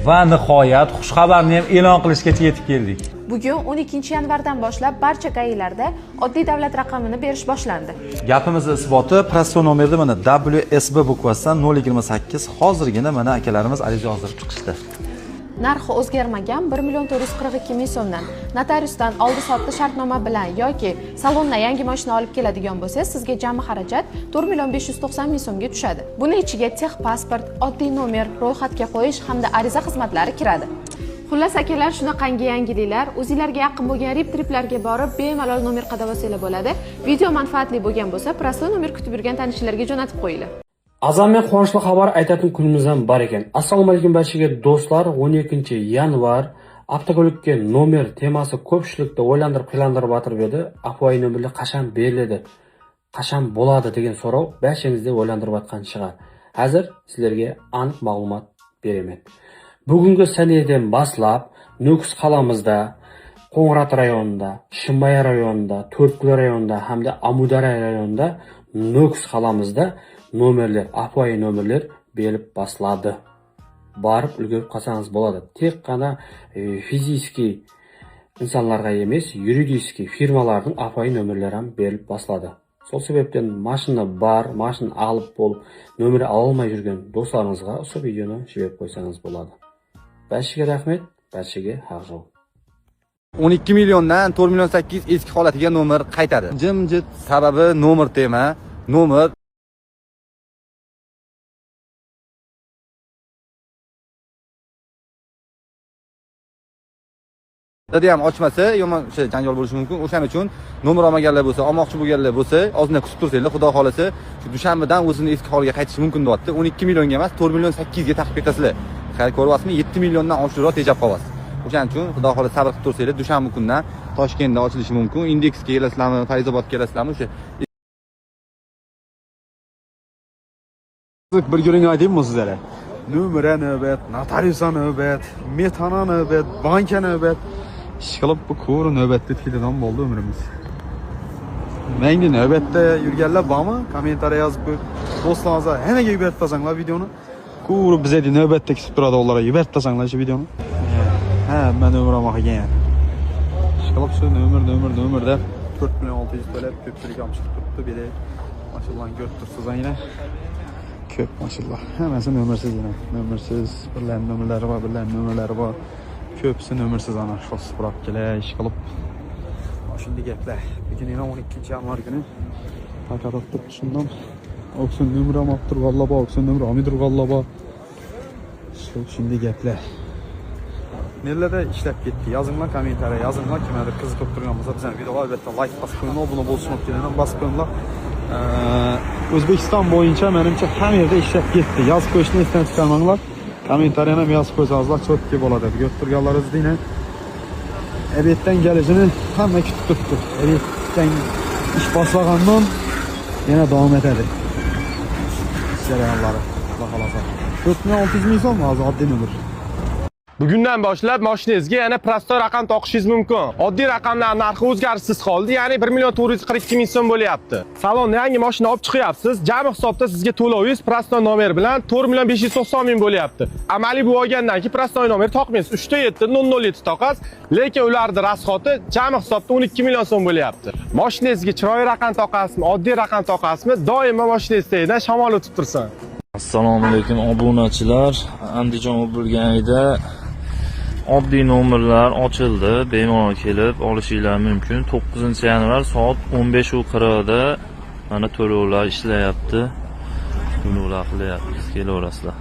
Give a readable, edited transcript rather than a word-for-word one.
va nihoyat xushxabarni ham e'lon qilishgacha yetib keldik. Bugun 12-yanvardan boshlab barcha GAIlarda oddiy davlat raqamini berish boshlandi. Gapimiz isboti prosto nomerda mana WSB bukvasidan 028 hozirgina mana akalarimiz ariza yozdirib chiqishdi. Narxi o'zgarmagan 1.442.000 so'mdan notariusdan oldi-sotdi shartnoma bilan yoki salondan yangi mashina olib keladigan bo'lsangiz, sizga jami xarajat 4.590.000 so'mga tushadi. Buning ichiga texpasport, oddiy nomer, ro'yxatga qo'yish hamda ariza xizmatlari kiradi. Xullas akalar, shunaqangi yangiliklar o'zingizlarga yaqin bo'lgan rip-triplarga borib, bemalol nomer qadab olsanglar bo'ladi. Video manfaatli bo'lgan bo'lsa, prosto nomer kutib yurgan tanishlarga jo'natib qo'yinglar. Azalmen quvonchli xabar aytadigan kunimiz ham bor ekan. Assalomu alaykum barchaga do'stlar. 12-yanvar avtoko'likka nomer temasi ko'pchilikda o'ylantirib qilandirib o'tirib edi. Avoy nomerlar qachon beriladi, qachon bo'ladi degan so'rov barchangizda o'ylantirib o'tgan shigar. Hozir sizlarga aniq ma'lumot beraman. Bugungi sanadan boshlab Nukus qalamizda, Qo'ng'rat rayonida, Shimbaya rayonida, To'rtko'l rayonida hamda Amudara rayonida Nukus qalamizda nomerlar, avoy nomerlar berib boshladi. Borib ulgurib qolsangiz bo'ladi. Tek qana fiziki insonlarga emas, yuridik firmalarning avoy nomerlari ham berib boshladi. Sol sebepten mashina bar, mashina olib bo'lib, nomeri ololmay yurgan do'stlaringizga o'sha videoni shibib qo'ysangiz bo'ladi. Barchaga rahmat, barchaga xavf. 12 milliondan 4 million 800 eski holatiga nomer qaytadi. Jimjit sababi nomer tema, nomer Dadam ham ochmasa, yomon o'sha janjal bo'lishi mumkin. O'shaning uchun nomer olmaganlar bo'lsa, olmoqchi bo'lganlar bo'lsa, ozgina kutib tursanglar, xudo xolasa, shu dushanbadan o'zini eski holiga qaytishi mumkin deyapti. 12 millionga emas, 4 million 800 ga taqib ketasizlar. Xayr ko'ryapsizmi? 7 milliondan oshiqroq tejab qolyapsiz. O'shaning uchun xudo xolasa sabr qilib tursanglar, dushanba kundan Toshkentda ochilishi mumkin. Indeksga kelasizlarmi, Farizobodga kelasizlarmi, o'sha bir ko'ring aytaymi sizlarga. Nomer navbat, notarius navbat, metana navbat, banka navbat. İşqilib bu ko'ri navbatda tikiladigan bo'ldi umrimiz. Menga navbatda yurganlar bormi? Kommentariy yozib qo'yib, do'stlaringizga hammaga yuborib tasanglar videoni. Ko'ri bizga navbatda kutib turadi ularga yuborib tasanglar shu videoni. Ha, men nomer olmoqchiman. İşqilib shu nomerda 4 million 600 to'lab ko'pchilik ham chiqib turibdi. Biri mashallah ko'rib tursiz ayna. Ko'p mashallah. Hammasi nomersiz yana. Nomersiz, birlar nomerlari bor, birlar nomerlari bor. Köpüsü nömersiz ana şos bırak gele iş kılıp. Şimdi gepler. Bugün yine 12-yanvar günü. Takar attık şundan. Oksun nömrü amaktır gallaba, oksun nömrü amidir gallaba. Şimdi gepler. Nerelerde işlep gitti. Yazınlar komentara, yazınlar kimler kızıkıp duruyorsa bizden videolar elbette like basıp koyun, abone olsun diye basıp koyunlar. Özbekistan boyunca menimce her yerde işlep gitti. Yaz koşunu isten çıkarmanlar. Kommentariyana yazıp koysanızlar çok iyi bo'ladi. Götürganlarınızda yine ebetden gelişini hamma kutib turibdi. Ebetden iş boshlagandan yana davom etadi. Jarayonlari. Xudo xolasa. 4600 ming so'm hozir oddiy nomer. Bugundan boshlab mashinangizga yana prosto raqam taqishingiz mumkin. Oddiy raqamlar narxi o'zgarishsiz qoldi, ya'ni 1.442.000 so'm bo'lyapti. Salonda yangi mashina olib chiqyapsiz. Jami hisobda sizga to'lovingiz prosto nomer bilan 4.590.000 bo'lyapti. Amaliy bo'lgandan keyin prosto nomer taqmaysiz. 3.7.007 taqasiz, lekin ularning rasxoti jami hisobda 12 million so'm bo'lyapti. Mashinangizga chiroyli raqam taqasizmi, oddiy raqam taqasizmi, doimo mashinangizda shamol o'tib tursin. Assalomu alaykum obunachilar. Andijon bo'lganida oddiy nomerlar ochildi. Bemalol kelib olishinglar mumkin. 9-yanvar soat 15:40 da mana to'lovlar ishlayapti. To'lovlar qilyapmiz. Kelaverasizlar.